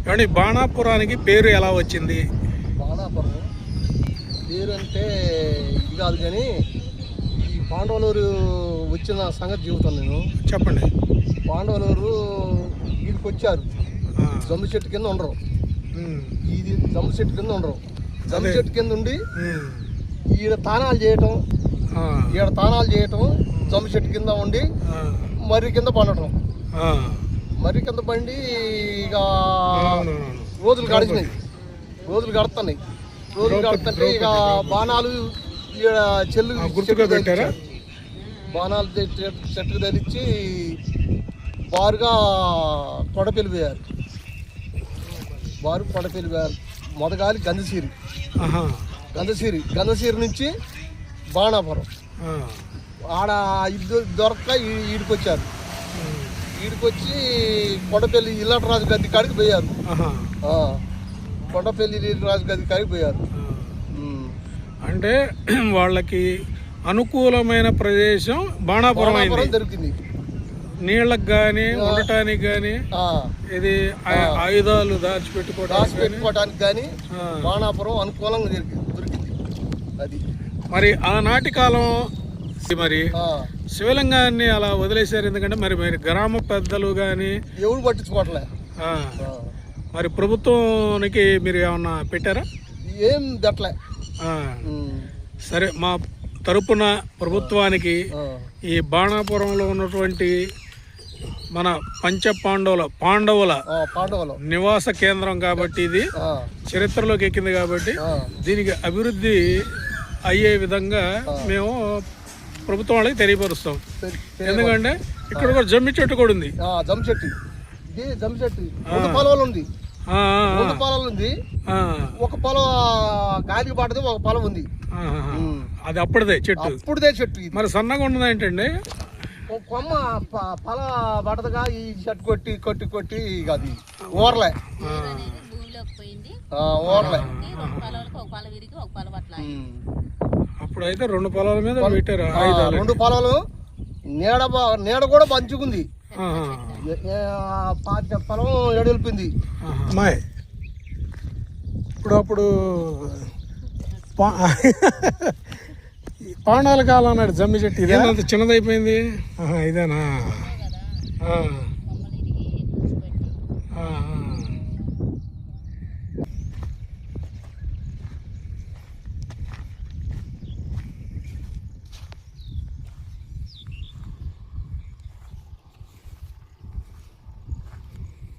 కానీ బాణాపురానికి పేరు ఎలా వచ్చింది? బాణాపురం పేరు అంటే ఇది కాదు, కానీ ఈ పాండవలూరు వచ్చిన సంగతి చెబుతాను నేను. చెప్పండి. పాండవలూరు వీడికి వచ్చారు, జమ్ము చెట్టు కింద ఉండరు. ఇది జమ్ము చెట్టు కింద ఉండరు, జమ్ము చెట్టు కింద ఉండి ఈడ తానాలు చేయటం, జమ్ము చెట్టు కింద ఉండి మర్రి కింద పండటం. మర్రి కింద పండి ఇక రోజులు గడుస్తున్నాయి, రోజులు గడుతుంటే ఇక బాణాలు ఈడ చెల్లు గుర్తుగా పెట్టారా? బాణాలు చెట్టుకు ధరించి బారుగా కొడపెళ్ళిపోయారు. మొదగాలి గంధసీరి నుంచి బాణాపురం ఆడ ఇద్దరు దొరక్క ఈడికొచ్చారు. ఈడికొచ్చి కొండపల్లి ఇల్లటరాజు గది కాడికి పోయారు. కొండపల్లి ఇల్లటరాజు గది కాడికి పోయారు. అంటే వాళ్ళకి అనుకూలమైన ప్రదేశం బాణాపురం దొరికింది. నీళ్ళకి కానీ ఉండటానికి కానీ ఇది ఆయుధాలు దాచిపెట్టుకోవడానికి కానీ బాణాపురం అనుకూలంగా దొరికింది. అది మరి ఆనాటి కాలం మరి శివలింగాన్ని అలా వదిలేశారు. ఎందుకంటే మరి గ్రామ పెద్దలు కానీ ఎవరు పట్టించుకోవట్లే. మరి ప్రభుత్వానికి మీరు ఏమన్నా పెట్టారా? ఏం దట్లే. సరే, మా తరపున ప్రభుత్వానికి ఈ బాణాపురంలో ఉన్నటువంటి మన పాండవుల నివాస కేంద్రం కాబట్టి ఇది చరిత్రలోకి ఎక్కింది కాబట్టి దీనికి అభివృద్ధి అయ్యే విధంగా మేము ప్రభుత్వం వాళ్ళకి తెలియపరుస్తాం. ఎందుకంటే ఇక్కడ కూడా జమ్మి చెట్టు కూడా ఉంది. జమ్మి చెట్టు పొలాలు ఉంది. ఒక పొలం గాలికి పడదు, ఒక పొలం ఉంది. అది అప్పుడుదే చెట్టు. మరి సన్నగా ఉన్నది ఏంటండి? కొమ్మ పొల పడదుగా ఈ చెట్టు కొట్టి అది ఊరలే. అప్పుడైతే 2 పొలాల మీద పెట్టారు. 2 పొలాలు నీడ కూడా మంచిగుంది. పొలం ఎడలిపింది. అప్పుడు పాండవుల కాలం అన్నాడు జమ్మి చెట్టు. ఇదేనా చిన్నదైపోయింది? ఇదేనా?